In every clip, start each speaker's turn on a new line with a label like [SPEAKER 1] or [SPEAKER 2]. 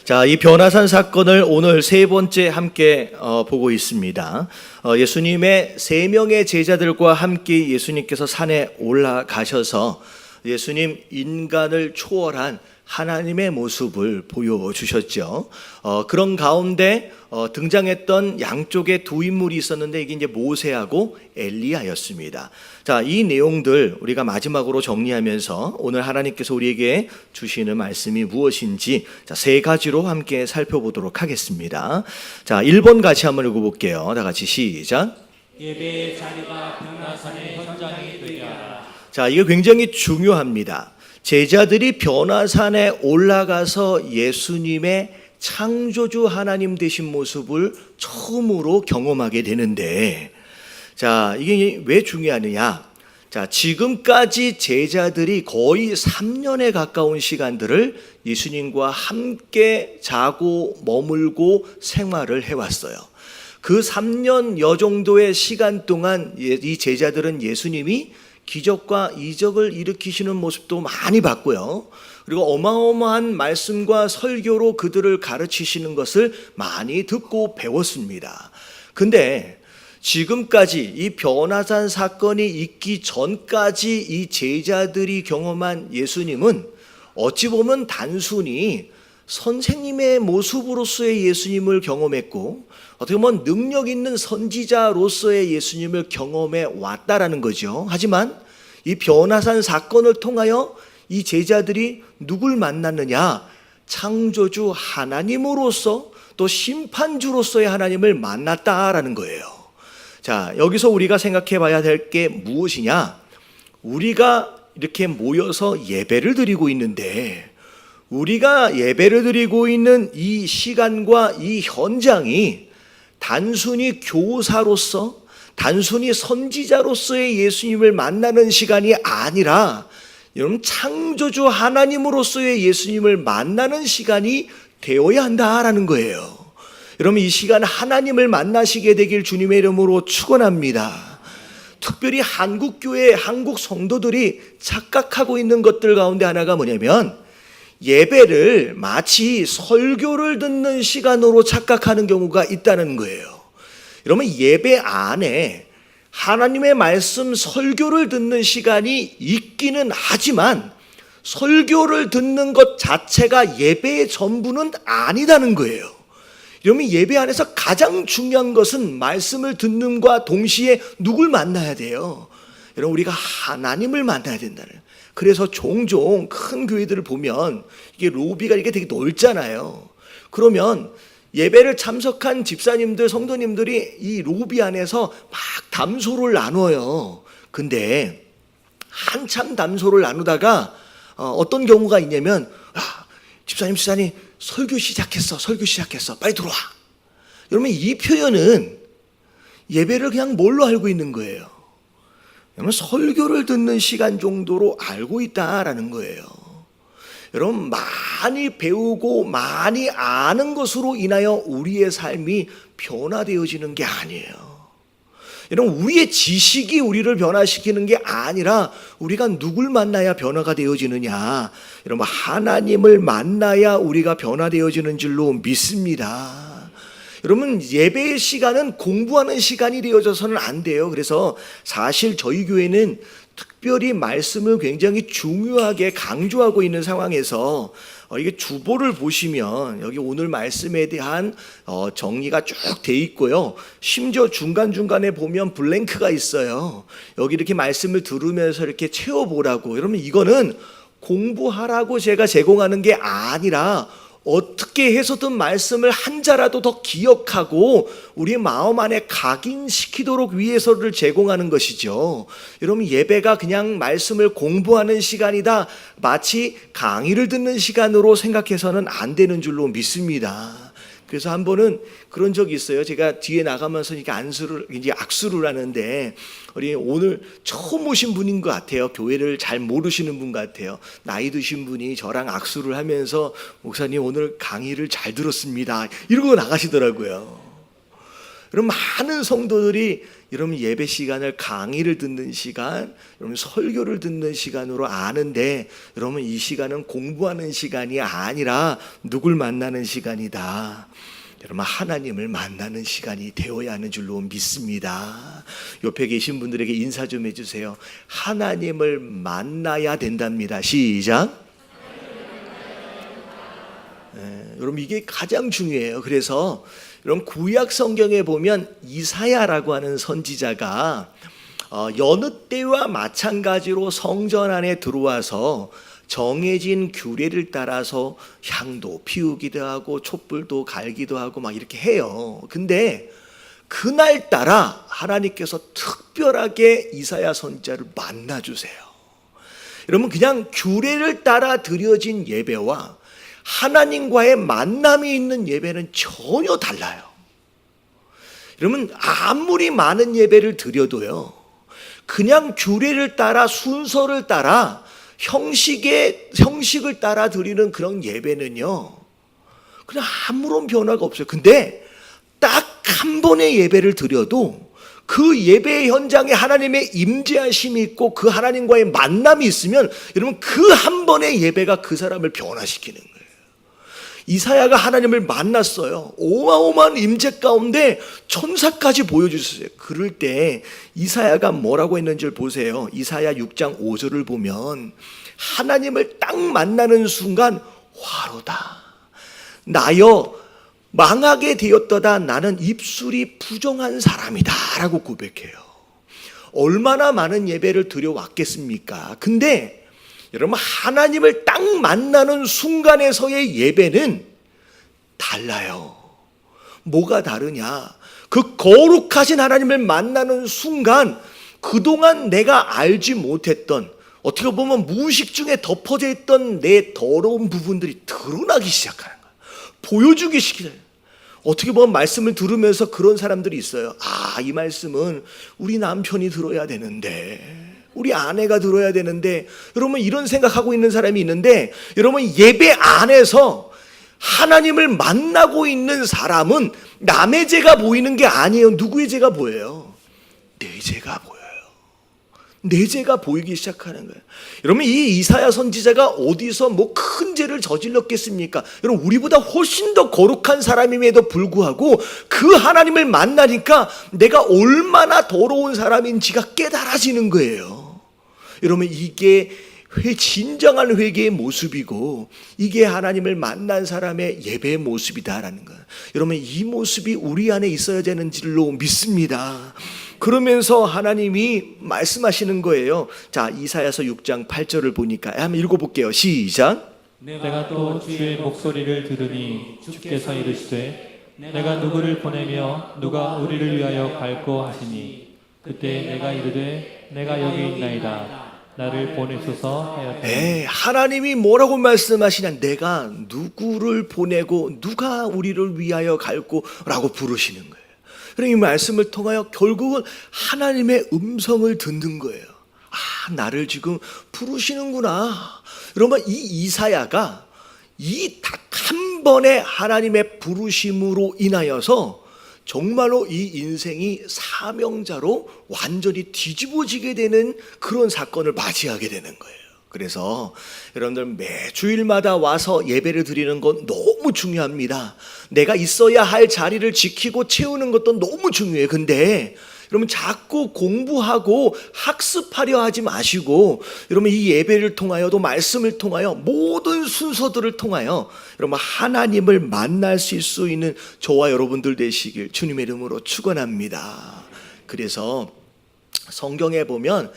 [SPEAKER 1] 자, 이 변화산 사건을 오늘 세 번째 함께 보고 있습니다. 예수님의 세 명의 제자들과 함께 예수님께서 산에 올라가셔서 예수님 인간을 초월한 하나님의 모습을 보여주셨죠. 그런 가운데 등장했던 양쪽에 두 인물이 있었는데 이게 이제 모세하고 엘리야였습니다. 자, 이 내용들 우리가 마지막으로 정리하면서 오늘 하나님께서 우리에게 주시는 말씀이 무엇인지 세 가지로 함께 살펴보도록 하겠습니다. 자, 1번 같이 한번 읽어볼게요. 다 같이 시작.
[SPEAKER 2] 예배의 자리가 변화산의 현장이 되게 하라.
[SPEAKER 1] 자, 이거 굉장히 중요합니다. 제자들이 변화산에 올라가서 예수님의 창조주 하나님 되신 모습을 처음으로 경험하게 되는데, 자, 이게 왜 중요하느냐? 자, 지금까지 제자들이 거의 3년에 가까운 시간들을 예수님과 함께 자고 머물고 생활을 해왔어요. 그 3년여 정도의 시간 동안 이 제자들은 예수님이 기적과 이적을 일으키시는 모습도 많이 봤고요. 그리고 어마어마한 말씀과 설교로 그들을 가르치시는 것을 많이 듣고 배웠습니다. 근데 지금까지 이 변화산 사건이 있기 전까지 이 제자들이 경험한 예수님은 어찌 보면 단순히 선생님의 모습으로서의 예수님을 경험했고 어떻게 보면 능력 있는 선지자로서의 예수님을 경험해 왔다라는 거죠. 하지만 이 변화산 사건을 통하여 이 제자들이 누굴 만났느냐? 창조주 하나님으로서 또 심판주로서의 하나님을 만났다라는 거예요. 자, 여기서 우리가 생각해 봐야 될 게 무엇이냐? 우리가 이렇게 모여서 예배를 드리고 있는데 우리가 예배를 드리고 있는 이 시간과 이 현장이 단순히 교사로서 단순히 선지자로서의 예수님을 만나는 시간이 아니라 여러분 창조주 하나님으로서의 예수님을 만나는 시간이 되어야 한다라는 거예요. 여러분 이 시간 하나님을 만나시게 되길 주님의 이름으로 축원합니다. 특별히 한국교회 한국 성도들이 착각하고 있는 것들 가운데 하나가 뭐냐면 예배를 마치 설교를 듣는 시간으로 착각하는 경우가 있다는 거예요. 여러분 예배 안에 하나님의 말씀 설교를 듣는 시간이 있기는 하지만 설교를 듣는 것 자체가 예배의 전부는 아니다는 거예요. 여러분 예배 안에서 가장 중요한 것은 말씀을 듣는 것과 동시에 누굴 만나야 돼요? 여러분 우리가 하나님을 만나야 된다는 거예요. 그래서 종종 큰 교회들을 보면 이게 로비가 이게 되게 넓잖아요. 그러면 예배를 참석한 집사님들, 성도님들이 이 로비 안에서 막 담소를 나눠요. 근데 한참 담소를 나누다가 어떤 경우가 있냐면 집사님 설교 시작했어. 빨리 들어와. 여러분 이 표현은 예배를 그냥 뭘로 알고 있는 거예요? 여러분 설교를 듣는 시간 정도로 알고 있다라는 거예요. 여러분 많이 배우고 많이 아는 것으로 인하여 우리의 삶이 변화되어지는 게 아니에요. 여러분 우리의 지식이 우리를 변화시키는 게 아니라 우리가 누굴 만나야 변화가 되어지느냐? 여러분 하나님을 만나야 우리가 변화되어지는 줄로 믿습니다. 여러분 예배의 시간은 공부하는 시간이 되어져서는 안 돼요. 그래서 사실 저희 교회는 특별히 말씀을 굉장히 중요하게 강조하고 있는 상황에서 이게 주보를 보시면 여기 오늘 말씀에 대한 정리가 쭉 돼 있고요. 심지어 중간중간에 보면 블랭크가 있어요. 여기 이렇게 말씀을 들으면서 이렇게 채워보라고. 여러분 이거는 공부하라고 제가 제공하는 게 아니라 어떻게 해서든 말씀을 한 자라도 더 기억하고 우리의 마음 안에 각인시키도록 위해서를 제공하는 것이죠. 여러분 예배가 그냥 말씀을 공부하는 시간이다 마치 강의를 듣는 시간으로 생각해서는 안 되는 줄로 믿습니다. 그래서 한 번은 그런 적이 있어요. 제가 뒤에 나가면서 이렇게 악수를 하는데 우리 오늘 처음 오신 분인 것 같아요. 교회를 잘 모르시는 분 같아요. 나이 드신 분이 저랑 악수를 하면서 목사님 오늘 강의를 잘 들었습니다. 이러고 나가시더라고요. 그럼 많은 성도들이 여러분 예배 시간을 강의를 듣는 시간, 여러분 설교를 듣는 시간으로 아는데 여러분 이 시간은 공부하는 시간이 아니라 누굴 만나는 시간이다. 여러분 하나님을 만나는 시간이 되어야 하는 줄로 믿습니다. 옆에 계신 분들에게 인사 좀 해주세요. 하나님을 만나야 된답니다. 시작. 여러분 이게 가장 중요해요. 그래서 여러분 구약 성경에 보면 이사야라고 하는 선지자가 여느 때와 마찬가지로 성전 안에 들어와서 정해진 규례를 따라서 향도 피우기도 하고 촛불도 갈기도 하고 막 이렇게 해요. 근데 그날따라 하나님께서 특별하게 이사야 선지자를 만나주세요. 여러분 그냥 규례를 따라 드려진 예배와 하나님과의 만남이 있는 예배는 전혀 달라요. 여러분 아무리 많은 예배를 드려도요, 그냥 규례를 따라 순서를 따라 형식을 따라 드리는 그런 예배는요, 그냥 아무런 변화가 없어요. 근데 딱 한 번의 예배를 드려도 그 예배 현장에 하나님의 임재하심이 있고 그 하나님과의 만남이 있으면 여러분 그 한 번의 예배가 그 사람을 변화시키는 거예요. 이사야가 하나님을 만났어요. 어마어마한 임재 가운데 천사까지 보여주셨어요. 그럴 때 이사야가 뭐라고 했는지를 보세요. 이사야 6장 5절을 보면 하나님을 딱 만나는 순간 화로다. 나여 망하게 되었도다. 나는 입술이 부정한 사람이다 라고 고백해요. 얼마나 많은 예배를 드려왔겠습니까? 근데 여러분 하나님을 딱 만나는 순간에서의 예배는 달라요. 뭐가 다르냐? 그 거룩하신 하나님을 만나는 순간 그동안 내가 알지 못했던, 어떻게 보면 무의식 중에 덮어져 있던 내 더러운 부분들이 드러나기 시작하는 거예요. 보여주기 시작해요. 어떻게 보면 말씀을 들으면서 그런 사람들이 있어요. 이 말씀은 우리 남편이 들어야 되는데, 우리 아내가 들어야 되는데, 여러분 이런 생각하고 있는 사람이 있는데, 여러분 예배 안에서 하나님을 만나고 있는 사람은 남의 죄가 보이는 게 아니에요. 누구의 죄가 보여요? 내 죄가 보여요. 내 죄가 보이기 시작하는 거예요. 여러분 이 이사야 선지자가 어디서 뭐 큰 죄를 저질렀겠습니까? 여러분 우리보다 훨씬 더 거룩한 사람임에도 불구하고 그 하나님을 만나니까 내가 얼마나 더러운 사람인지가 깨달아지는 거예요. 여러분 이게 진정한 회개의 모습이고 이게 하나님을 만난 사람의 예배의 모습이다라는 거예요. 여러분 이 모습이 우리 안에 있어야 되는 줄로 믿습니다. 그러면서 하나님이 말씀하시는 거예요. 자, 이사야서 6장 8절을 보니까 한번 읽어볼게요. 시작.
[SPEAKER 2] 내가 또 주의 목소리를 들으니 주께서 이르시되 내가 누구를 보내며 누가 우리를 위하여 갈고 하시니 그때 내가 이르되 내가 여기 있나이다. 나를 보내소서 하였더니.
[SPEAKER 1] 하나님이 뭐라고 말씀하시냐? 내가 누구를 보내고 누가 우리를 위하여 갈고 라고 부르시는 거예요. 그럼 이 말씀을 통하여 결국은 하나님의 음성을 듣는 거예요. 나를 지금 부르시는구나. 여러분 이 이사야가 이 딱 한 번의 하나님의 부르심으로 인하여서 정말로 이 인생이 사명자로 완전히 뒤집어지게 되는 그런 사건을 맞이하게 되는 거예요. 그래서 여러분들 매주일마다 와서 예배를 드리는 건 너무 중요합니다. 내가 있어야 할 자리를 지키고 채우는 것도 너무 중요해요. 근데 여러분 자꾸 공부하고 학습하려 하지 마시고 여러분 이 예배를 통하여도 말씀을 통하여 모든 순서들을 통하여 여러분 하나님을 만날 수 있는 저와 여러분들 되시길 주님의 이름으로 축원합니다. 그래서 성경에 보면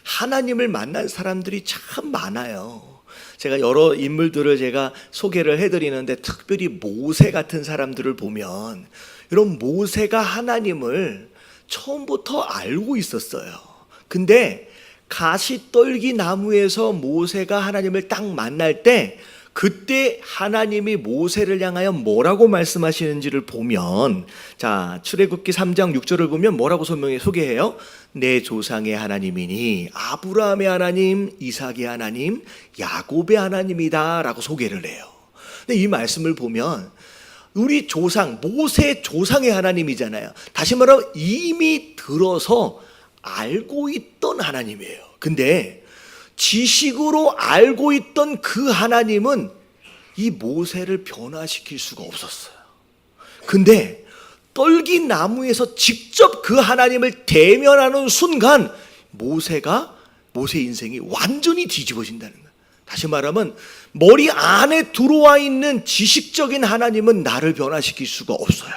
[SPEAKER 1] 하나님을 만난 사람들이 참 많아요. 제가 여러 인물들을 제가 소개를 해드리는데 특별히 모세 같은 사람들을 보면 여러분 모세가 하나님을 처음부터 알고 있었어요. 근데 가시떨기 나무에서 모세가 하나님을 딱 만날 때 그때 하나님이 모세를 향하여 뭐라고 말씀하시는지를 보면 자 출애굽기 3장 6절을 보면 뭐라고 소개해요? 내 조상의 하나님이니 아브라함의 하나님, 이삭의 하나님, 야곱의 하나님이다 라고 소개를 해요. 근데 이 말씀을 보면 우리 조상, 모세 조상의 하나님이잖아요. 다시 말하면 이미 들어서 알고 있던 하나님이에요. 근데 지식으로 알고 있던 그 하나님은 이 모세를 변화시킬 수가 없었어요. 근데 떨기 나무에서 직접 그 하나님을 대면하는 순간 모세 인생이 완전히 뒤집어진다는 거예요. 다시 말하면 머리 안에 들어와 있는 지식적인 하나님은 나를 변화시킬 수가 없어요.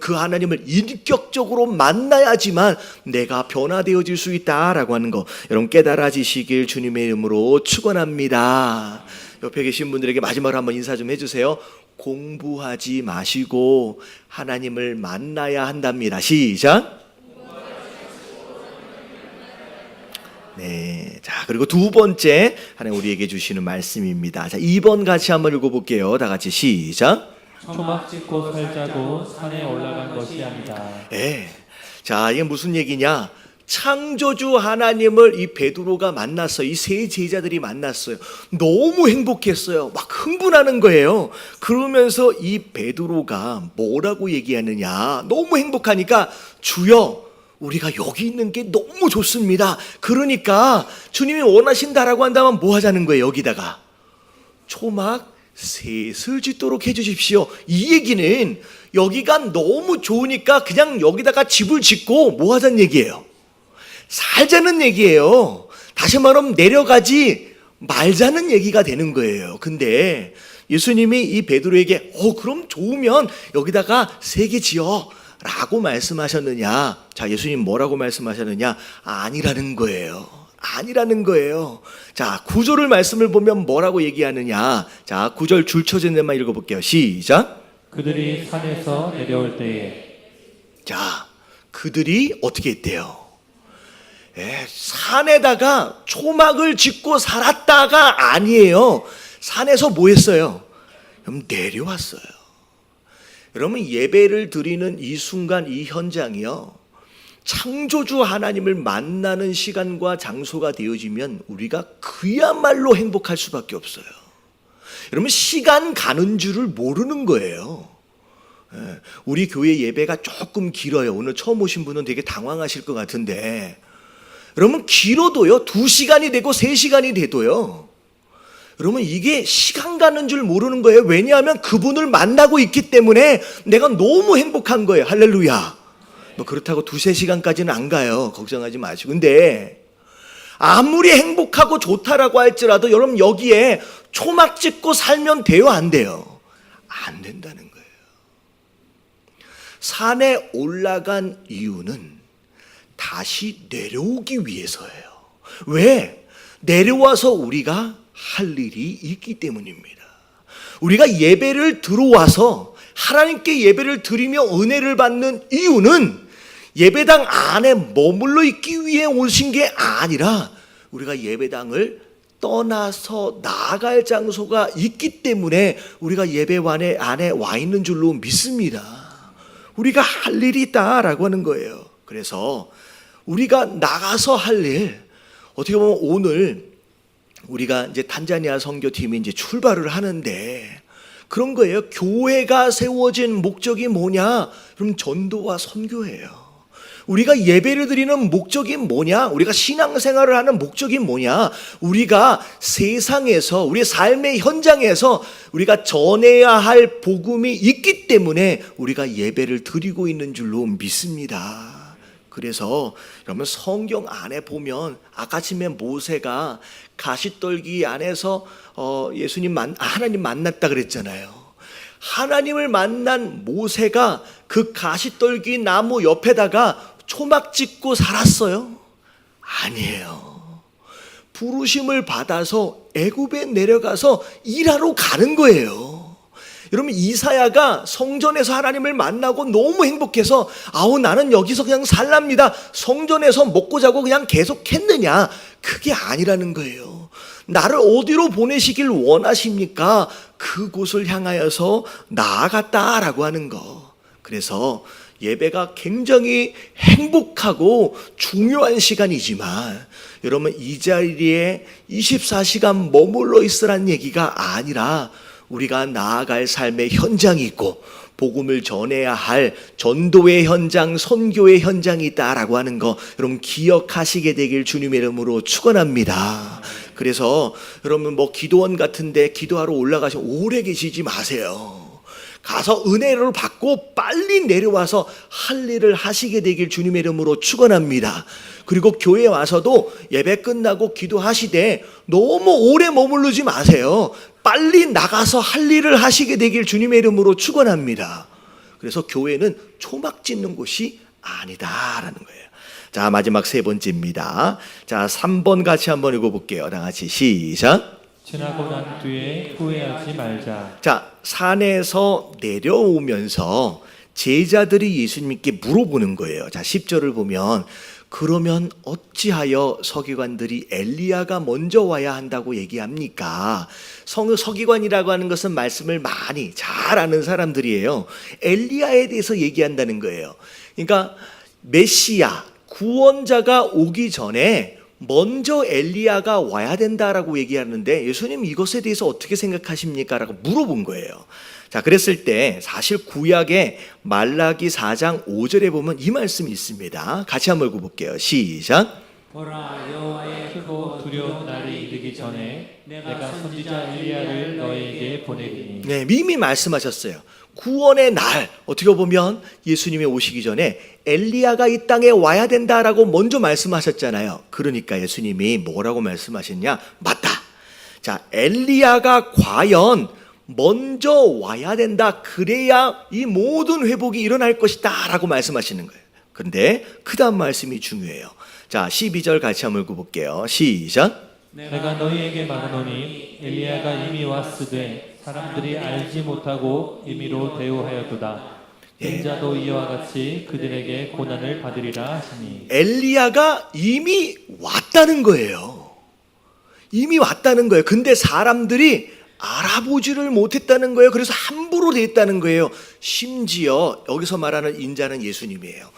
[SPEAKER 1] 그 하나님을 인격적으로 만나야지만 내가 변화되어질 수 있다라고 하는 거 여러분 깨달아지시길 주님의 이름으로 축원합니다. 옆에 계신 분들에게 마지막으로 한번 인사 좀 해주세요. 공부하지 마시고 하나님을 만나야 한답니다. 시작. 네. 자, 그리고 두 번째 하나님 우리에게 주시는 말씀입니다. 자, 2번 같이 한번 읽어볼게요. 다 같이 시작.
[SPEAKER 2] 초막 찍고 살자고 산에 올라간 것이 아니다.
[SPEAKER 1] 네. 자, 이게 무슨 얘기냐? 창조주 하나님을 이 베드로가 만났어요. 이 세 제자들이 만났어요. 너무 행복했어요. 막 흥분하는 거예요. 그러면서 이 베드로가 뭐라고 얘기하느냐? 너무 행복하니까 주여, 우리가 여기 있는 게 너무 좋습니다. 그러니까 주님이 원하신다라고 한다면 뭐 하자는 거예요? 여기다가 초막 셋을 짓도록 해주십시오. 이 얘기는 여기가 너무 좋으니까 그냥 여기다가 집을 짓고 뭐 하자는 얘기예요? 살자는 얘기예요. 다시 말하면 내려가지 말자는 얘기가 되는 거예요. 근데 예수님이 이 베드로에게 그럼 좋으면 여기다가 3개 지어 라고 말씀하셨느냐? 자, 예수님 뭐라고 말씀하셨느냐? 아니라는 거예요. 아니라는 거예요. 자, 9절을 말씀을 보면 뭐라고 얘기하느냐? 자, 9절 줄 쳐진 데만 읽어볼게요. 시작.
[SPEAKER 2] 그들이 산에서 내려올 때에.
[SPEAKER 1] 자, 그들이 어떻게 했대요? 산에다가 초막을 짓고 살았다가 아니에요. 산에서 뭐 했어요? 그럼 내려왔어요. 여러분, 예배를 드리는 이 순간, 이 현장이요, 창조주 하나님을 만나는 시간과 장소가 되어지면 우리가 그야말로 행복할 수밖에 없어요. 여러분, 시간 가는 줄을 모르는 거예요. 우리 교회 예배가 조금 길어요. 오늘 처음 오신 분은 되게 당황하실 것 같은데, 여러분, 길어도요 2시간이 되고 3시간이 돼도요, 여러분, 이게 시간 가는 줄 모르는 거예요. 왜냐하면 그분을 만나고 있기 때문에 내가 너무 행복한 거예요. 할렐루야. 뭐 그렇다고 2-3시간까지는 안 가요. 걱정하지 마시고. 근데 아무리 행복하고 좋다라고 할지라도 여러분, 여기에 초막 짓고 살면 돼요, 안 돼요? 안 된다는 거예요. 산에 올라간 이유는 다시 내려오기 위해서예요. 왜? 내려와서 우리가 할 일이 있기 때문입니다. 우리가 예배를 들어와서 하나님께 예배를 드리며 은혜를 받는 이유는 예배당 안에 머물러 있기 위해 오신 게 아니라 우리가 예배당을 떠나서 나아갈 장소가 있기 때문에 우리가 예배관 안에 와 있는 줄로 믿습니다. 우리가 할 일이 있다라고 하는 거예요. 그래서 우리가 나가서 할 일, 어떻게 보면 오늘 우리가 이제 탄자니아 선교팀이 이제 출발을 하는데 그런 거예요. 교회가 세워진 목적이 뭐냐? 그럼 전도와 선교예요. 우리가 예배를 드리는 목적이 뭐냐? 우리가 신앙생활을 하는 목적이 뭐냐? 우리가 세상에서, 우리 삶의 현장에서 우리가 전해야 할 복음이 있기 때문에 우리가 예배를 드리고 있는 줄로 믿습니다. 그래서 여러분, 성경 안에 보면 아까 아침에 모세가 가시떨기 안에서 하나님 만났다 그랬잖아요. 하나님을 만난 모세가 그 가시떨기 나무 옆에다가 초막 짓고 살았어요? 아니에요. 부르심을 받아서 애굽에 내려가서 일하러 가는 거예요. 여러분, 이사야가 성전에서 하나님을 만나고 너무 행복해서 나는 여기서 그냥 살랍니다. 성전에서 먹고 자고 그냥 계속 했느냐? 그게 아니라는 거예요. 나를 어디로 보내시길 원하십니까? 그곳을 향하여서 나아갔다라고 하는 거. 그래서 예배가 굉장히 행복하고 중요한 시간이지만 여러분, 이 자리에 24시간 머물러 있으라는 얘기가 아니라 우리가 나아갈 삶의 현장이 있고 복음을 전해야 할 전도의 현장, 선교의 현장이 있다라고 하는 거 여러분 기억하시게 되길 주님의 이름으로 축원합니다. 그래서 여러분 뭐 기도원 같은데 기도하러 올라가시면 오래 계시지 마세요. 가서 은혜를 받고 빨리 내려와서 할 일을 하시게 되길 주님의 이름으로 축원합니다. 그리고 교회에 와서도 예배 끝나고 기도하시되 너무 오래 머무르지 마세요. 빨리 나가서 할 일을 하시게 되길 주님의 이름으로 축원합니다. 그래서 교회는 초막 짓는 곳이 아니다라는 거예요. 자, 마지막 세 번째입니다. 자, 3번 같이 한번 읽어볼게요. 다 같이 시작.
[SPEAKER 2] 지나고 난 뒤에 후회하지 말자.
[SPEAKER 1] 자, 산에서 내려오면서 제자들이 예수님께 물어보는 거예요. 자, 10절을 보면 그러면 어찌하여 서기관들이 엘리야가 먼저 와야 한다고 얘기합니까? 서기관이라고 하는 것은 말씀을 많이 잘 아는 사람들이에요. 엘리야에 대해서 얘기한다는 거예요. 그러니까 메시아, 구원자가 오기 전에 먼저 엘리야가 와야 된다라고 얘기하는데 예수님 이것에 대해서 어떻게 생각하십니까? 라고 물어본 거예요. 자, 그랬을 때 사실 구약의 말라기 4장 5절에 보면 이 말씀이 있습니다. 같이 한번 읽어볼게요. 시작.
[SPEAKER 2] 보라, 여호와의 크고 두려운 날이 이르기 전에 내가 선지자 엘리야를 너에게 보내리니.
[SPEAKER 1] 네, 이미 말씀하셨어요. 구원의 날, 어떻게 보면 예수님이 오시기 전에 엘리야가 이 땅에 와야 된다라고 먼저 말씀하셨잖아요. 그러니까 예수님이 뭐라고 말씀하셨냐? 맞다. 자, 엘리야가 과연 먼저 와야 된다. 그래야 이 모든 회복이 일어날 것이다 라고 말씀하시는 거예요. 그런데 그 다음 말씀이 중요해요. 자, 12절 같이 한번 읽어볼게요. 시작.
[SPEAKER 2] 내가 너희에게 말하노니 엘리야가 이미 왔으되 사람들이 알지 못하고 임의로 대우하였도다. 인자도 이와 같이 그들에게 고난을 받으리라 하시니.
[SPEAKER 1] 엘리야가 이미 왔다는 거예요. 이미 왔다는 거예요. 근데 사람들이 알아보지를 못했다는 거예요. 그래서 함부로 대했다는 거예요. 심지어 여기서 말하는 인자는 예수님이에요.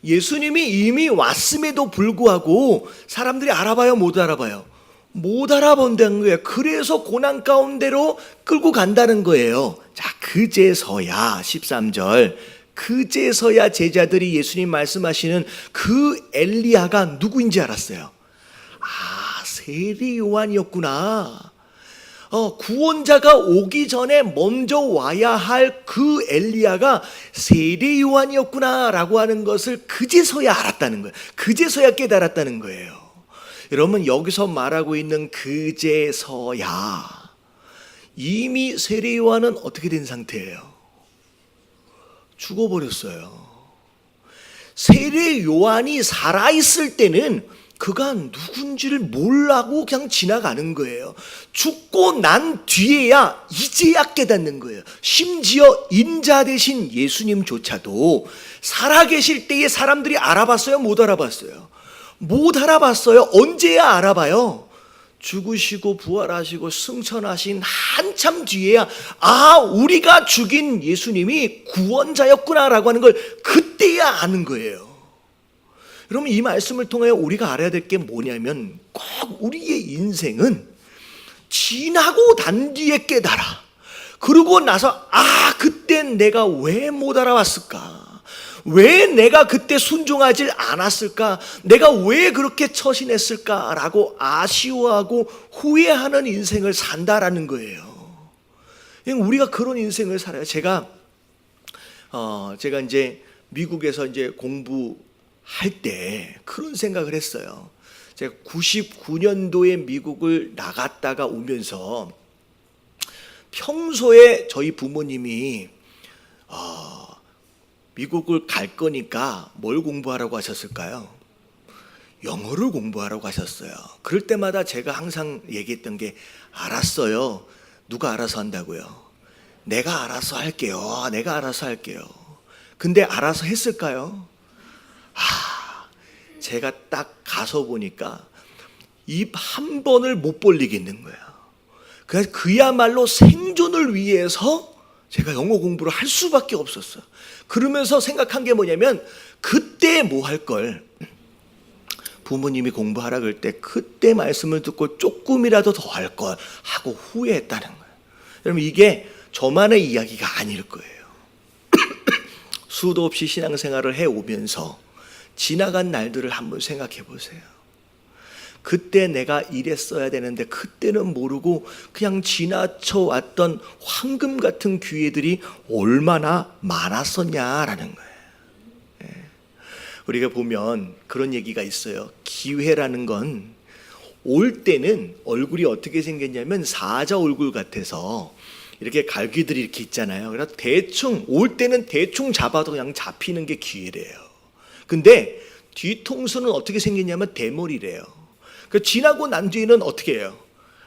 [SPEAKER 1] 예수님이 이미 왔음에도 불구하고 사람들이 알아봐요, 못 알아봐요? 못 알아본다는 거예요. 그래서 고난 가운데로 끌고 간다는 거예요. 자, 그제서야 13절 그제서야 제자들이 예수님 말씀하시는 그 엘리야가 누구인지 알았어요. 아, 세례 요한이었구나. 구원자가 오기 전에 먼저 와야 할 그 엘리야가 세례 요한이었구나라고 하는 것을 그제서야 알았다는 거예요. 그제서야 깨달았다는 거예요. 여러분, 여기서 말하고 있는 그제서야 이미 세례 요한은 어떻게 된 상태예요? 죽어버렸어요. 세례 요한이 살아있을 때는 그가 누군지를 몰라고 그냥 지나가는 거예요. 죽고 난 뒤에야 이제야 깨닫는 거예요. 심지어 인자 되신 예수님조차도 살아계실 때에 사람들이 알아봤어요? 못 알아봤어요? 못 알아봤어요. 언제야 알아봐요? 죽으시고 부활하시고 승천하신 한참 뒤에야 아, 우리가 죽인 예수님이 구원자였구나라고 하는 걸 그때야 아는 거예요. 여러분, 이 말씀을 통하여 우리가 알아야 될 게 뭐냐면 꼭 우리의 인생은 지나고 난 뒤에 깨달아. 그러고 나서 아, 그때 내가 왜 못 알아봤을까? 왜 내가 그때 순종하지 않았을까? 내가 왜 그렇게 처신했을까? 라고 아쉬워하고 후회하는 인생을 산다라는 거예요. 우리가 그런 인생을 살아요. 제가 이제 미국에서 이제 공부할 때 그런 생각을 했어요. 제가 99년도에 미국을 나갔다가 오면서 평소에 저희 부모님이 미국을 갈 거니까 뭘 공부하라고 하셨을까요? 영어를 공부하라고 하셨어요. 그럴 때마다 제가 항상 얘기했던 게 알았어요. 누가 알아서 한다고요? 내가 알아서 할게요. 내가 알아서 할게요. 근데 알아서 했을까요? 제가 딱 가서 보니까 입 한 번을 못 벌리겠는 거예요. 그래서 그야말로 생존을 위해서 제가 영어 공부를 할 수밖에 없었어요. 그러면서 생각한 게 뭐냐면 그때 뭐 할 걸, 부모님이 공부하라 그럴 때 그때 말씀을 듣고 조금이라도 더 할 걸 하고 후회했다는 거예요. 여러분 이게 저만의 이야기가 아닐 거예요. 수도 없이 신앙생활을 해오면서 지나간 날들을 한번 생각해 보세요. 그때 내가 이랬어야 되는데 그때는 모르고 그냥 지나쳐 왔던 황금 같은 기회들이 얼마나 많았었냐라는 거예요. 우리가 보면 그런 얘기가 있어요. 기회라는 건 올 때는 얼굴이 어떻게 생겼냐면 사자 얼굴 같아서 이렇게 갈기들이 이렇게 있잖아요. 그래서 대충 올 때는 대충 잡아도 그냥 잡히는 게 기회래요. 근데 뒤통수는 어떻게 생겼냐면 대머리래요. 그 지나고 난 뒤에는 어떻게 해요?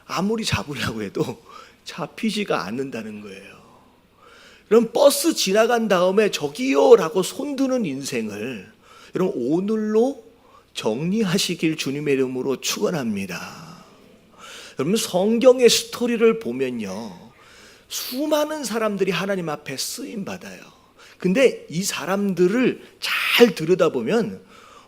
[SPEAKER 1] 아무리 잡으려고 해도 잡히지가 않는다는 거예요. 그럼 버스 지나간 다음에 저기요라고 손드는 인생을 여러분 오늘로 정리하시길 주님의 이름으로 축원합니다. 여러분 성경의 스토리를 보면요, 수많은 사람들이 하나님 앞에 쓰임 받아요. 근데 이 사람들을 잘 들여다보면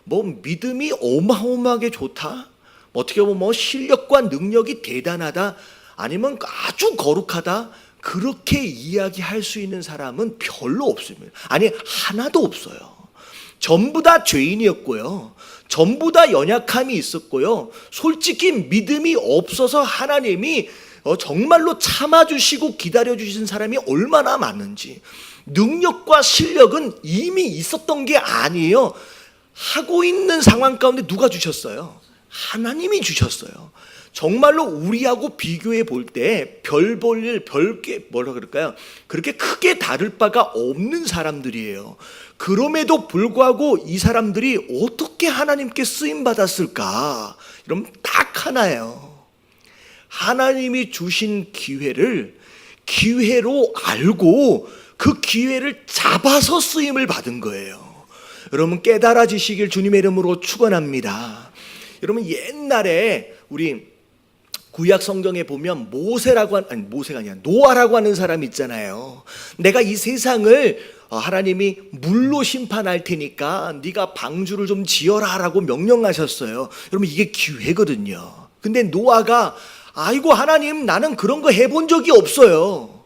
[SPEAKER 1] 뭐 믿음이 어마어마하게 좋다, 어떻게 보면 뭐 실력과 능력이 대단하다, 아니면 아주 거룩하다, 그렇게 이야기할 수 있는 사람은 별로 없습니다. 아니 하나도 없어요. 전부 다 죄인이었고요, 전부 다 연약함이 있었고요, 솔직히 믿음이 없어서 하나님이 정말로 참아주시고 기다려주신 사람이 얼마나 많은지. 능력과 실력은 이미 있었던 게 아니에요. 하고 있는 상황 가운데 누가 주셨어요? 하나님이 주셨어요. 정말로 우리하고 비교해 볼 때 별 볼 일, 별게 뭐라 그럴까요? 그렇게 크게 다를 바가 없는 사람들이에요. 그럼에도 불구하고 이 사람들이 어떻게 하나님께 쓰임 받았을까? 이러면 딱 하나예요. 하나님이 주신 기회를 기회로 알고 그 기회를 잡아서 쓰임을 받은 거예요. 여러분 깨달아지시길 주님의 이름으로 축원합니다. 여러분 옛날에 우리 구약 성경에 보면 모세가 아니라 노아라고 하는 사람 있잖아요. 내가 이 세상을 하나님이 물로 심판할 테니까 네가 방주를 좀 지어라라고 명령하셨어요. 여러분 이게 기회거든요. 근데 노아가 아이고 하나님 나는 그런 거 해본 적이 없어요.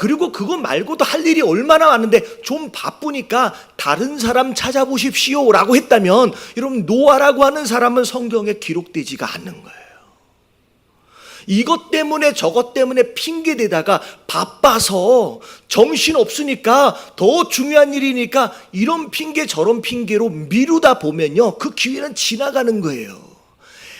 [SPEAKER 1] 그리고 그거 말고도 할 일이 얼마나 많은데 좀 바쁘니까 다른 사람 찾아보십시오 라고 했다면 여러분 노아라고 하는 사람은 성경에 기록되지가 않는 거예요. 이것 때문에 저것 때문에 핑계대다가 바빠서 정신 없으니까 더 중요한 일이니까 이런 핑계 저런 핑계로 미루다 보면요 그 기회는 지나가는 거예요.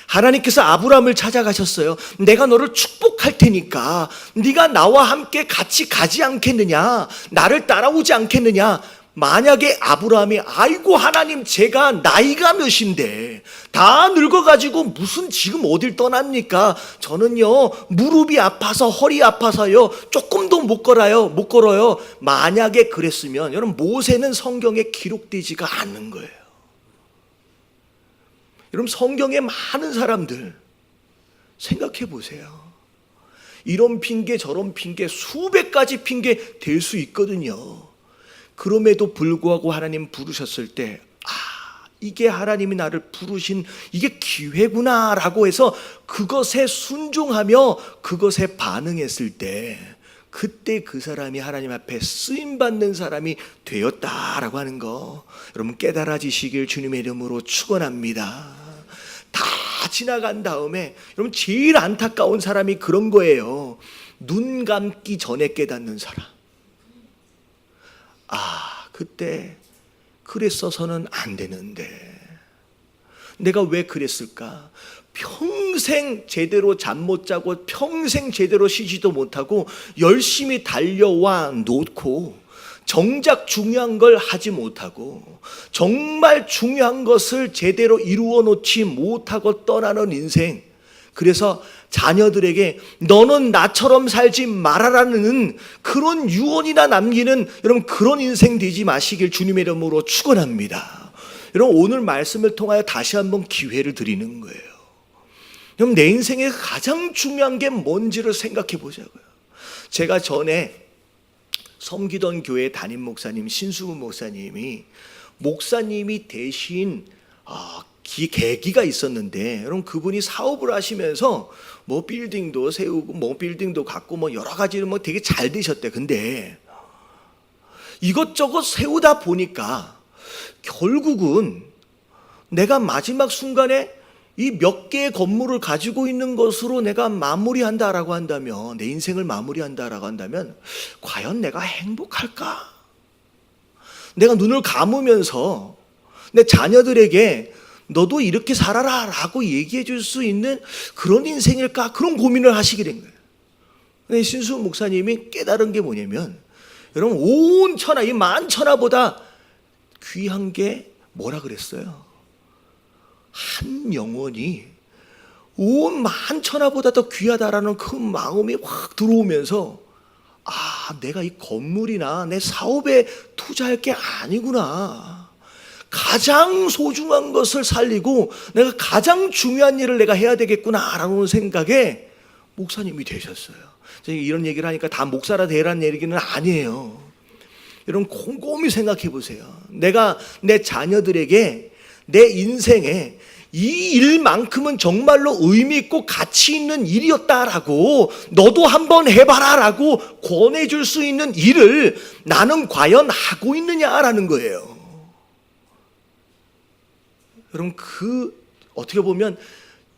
[SPEAKER 1] 하나님께서 아브라함을 찾아가셨어요. 내가 너를 축복할 테니까 네가 나와 함께 같이 가지 않겠느냐, 나를 따라오지 않겠느냐. 만약에 아브라함이 아이고 하나님 제가 나이가 몇인데 다 늙어가지고 무슨 지금 어딜 떠납니까? 저는요 무릎이 아파서 허리 아파서요 조금도 못 걸어요. 만약에 그랬으면 여러분 모세는 성경에 기록되지가 않는 거예요. 여러분 성경에 많은 사람들 생각해 보세요. 이런 핑계 저런 핑계 수백 가지 핑계 될 수 있거든요. 그럼에도 불구하고 하나님 부르셨을 때 이게 하나님이 나를 부르신 이게 기회구나 라고 해서 그것에 순종하며 그것에 반응했을 때 그때 그 사람이 하나님 앞에 쓰임받는 사람이 되었다라고 하는 거 여러분 깨달아지시길 주님의 이름으로 축원합니다. 다 지나간 다음에 여러분 제일 안타까운 사람이 그런 거예요. 눈 감기 전에 깨닫는 사람. 그때 그랬어서는 안 되는데 내가 왜 그랬을까? 평생 제대로 잠 못 자고 평생 제대로 쉬지도 못하고 열심히 달려와 놓고 정작 중요한 걸 하지 못하고 정말 중요한 것을 제대로 이루어 놓지 못하고 떠나는 인생. 그래서 자녀들에게 너는 나처럼 살지 말아라는 그런 유언이나 남기는 여러분 그런 인생 되지 마시길 주님의 이름으로 축원합니다. 여러분 오늘 말씀을 통하여 다시 한번 기회를 드리는 거예요. 여러분 내 인생에 가장 중요한 게 뭔지를 생각해 보자고요. 제가 전에 섬기던 교회 담임 목사님 신수근 목사님이 대신 계기가 있었는데, 여러분 그분이 사업을 하시면서 뭐 빌딩도 세우고 뭐 빌딩도 갖고 뭐 여러 가지로 뭐 되게 잘 되셨대. 근데 이것저것 세우다 보니까 결국은 내가 마지막 순간에 이 몇 개의 건물을 가지고 있는 것으로 내가 마무리한다라고 한다면, 내 인생을 마무리한다라고 한다면 과연 내가 행복할까? 내가 눈을 감으면서 내 자녀들에게 너도 이렇게 살아라 라고 얘기해 줄 수 있는 그런 인생일까? 그런 고민을 하시게 된 거예요. 근데 신수훈 목사님이 깨달은 게 뭐냐면, 여러분 온 천하, 이 만천하보다 귀한 게 뭐라 그랬어요? 한 영혼이 온 만천하보다 더 귀하다라는 그 마음이 확 들어오면서, 아, 내가 이 건물이나 내 사업에 투자할 게 아니구나. 가장 소중한 것을 살리고 내가 가장 중요한 일을 내가 해야 되겠구나라는 생각에 목사님이 되셨어요. 제가 이런 얘기를 하니까 다 목사라 되라는 얘기는 아니에요. 여러분 곰곰이 생각해 보세요. 내가 내 자녀들에게 내 인생에 이 일만큼은 정말로 의미 있고 가치 있는 일이었다라고, 너도 한번 해봐라 라고 권해줄 수 있는 일을 나는 과연 하고 있느냐라는 거예요. 여러분 어떻게 보면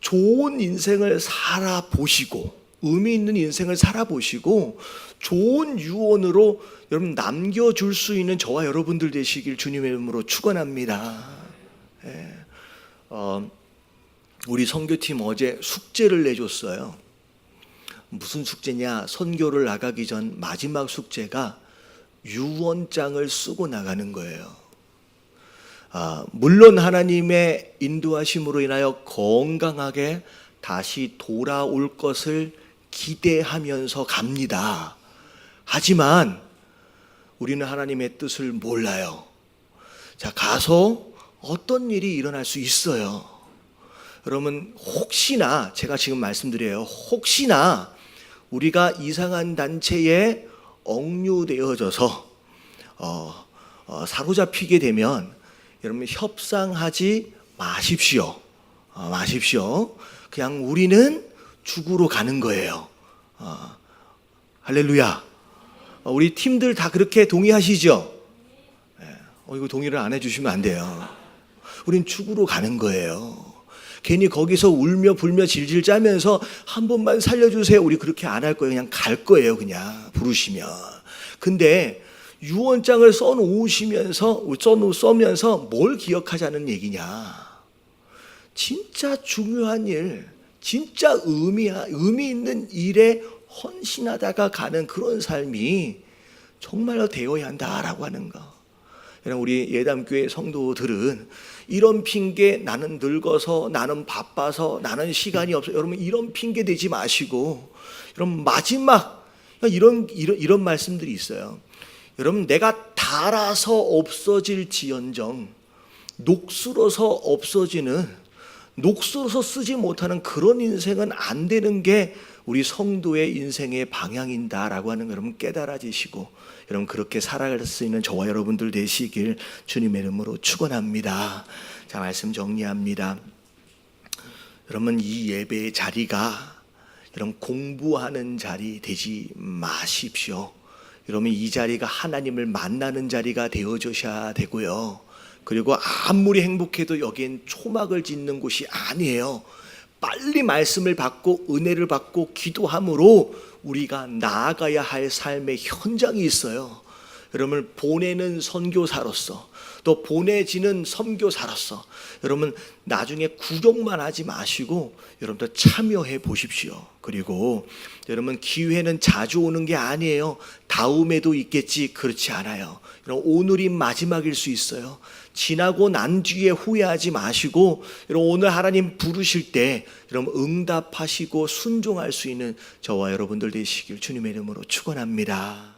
[SPEAKER 1] 좋은 인생을 살아보시고, 의미 있는 인생을 살아보시고 좋은 유언으로 여러분 남겨줄 수 있는 저와 여러분들 되시길 주님의 이름으로 축원합니다. 우리 선교팀 어제 숙제를 내줬어요. 무슨 숙제냐? 선교를 나가기 전 마지막 숙제가 유언장을 쓰고 나가는 거예요. 물론 하나님의 인도하심으로 인하여 건강하게 다시 돌아올 것을 기대하면서 갑니다. 하지만 우리는 하나님의 뜻을 몰라요. 자, 가서 어떤 일이 일어날 수 있어요. 여러분 혹시나, 제가 지금 말씀드려요, 혹시나 우리가 이상한 단체에 억류되어져서 사로잡히게 되면 여러분 협상하지 마십시오. 그냥 우리는 죽으러 가는 거예요. 할렐루야. 우리 팀들 다 그렇게 동의하시죠? 이거 동의를 안 해주시면 안 돼요. 우린 죽으러 가는 거예요. 괜히 거기서 울며 불며 질질 짜면서 한 번만 살려주세요, 우리 그렇게 안 할 거예요. 그냥 갈 거예요. 그냥 부르시면. 근데 유언장을 써면서 뭘 기억하자는 얘기냐? 진짜 중요한 일, 진짜 의미 있는 일에 헌신하다가 가는 그런 삶이 정말로 되어야 한다라고 하는 거. 여러분 우리 예담교회 성도들은 이런 핑계, 나는 늙어서, 나는 바빠서, 나는 시간이 없어, 여러분 이런 핑계 대지 마시고, 여러분 마지막 이런 말씀들이 있어요. 여러분 내가 닳아서 없어질지언정 녹슬어서 없어지는, 녹슬어서 쓰지 못하는 그런 인생은 안 되는 게 우리 성도의 인생의 방향인다라고 하는 거 여러분 깨달아지시고, 여러분 그렇게 살아갈 수 있는 저와 여러분들 되시길 주님의 이름으로 축원합니다. 자, 말씀 정리합니다. 여러분 이 예배의 자리가 여러분 공부하는 자리 되지 마십시오. 여러분 이 자리가 하나님을 만나는 자리가 되어주셔야 되고요. 그리고 아무리 행복해도 여기엔 초막을 짓는 곳이 아니에요. 빨리 말씀을 받고 은혜를 받고 기도함으로 우리가 나아가야 할 삶의 현장이 있어요. 여러분 보내는 선교사로서, 또 보내지는 선교사로서 여러분 나중에 구경만 하지 마시고 여러분들 참여해 보십시오. 그리고 여러분 기회는 자주 오는 게 아니에요. 다음에도 있겠지, 그렇지 않아요. 여러분 오늘이 마지막일 수 있어요. 지나고 난 뒤에 후회하지 마시고 여러분 오늘 하나님 부르실 때 여러분 응답하시고 순종할 수 있는 저와 여러분들 되시길 주님의 이름으로 축원합니다.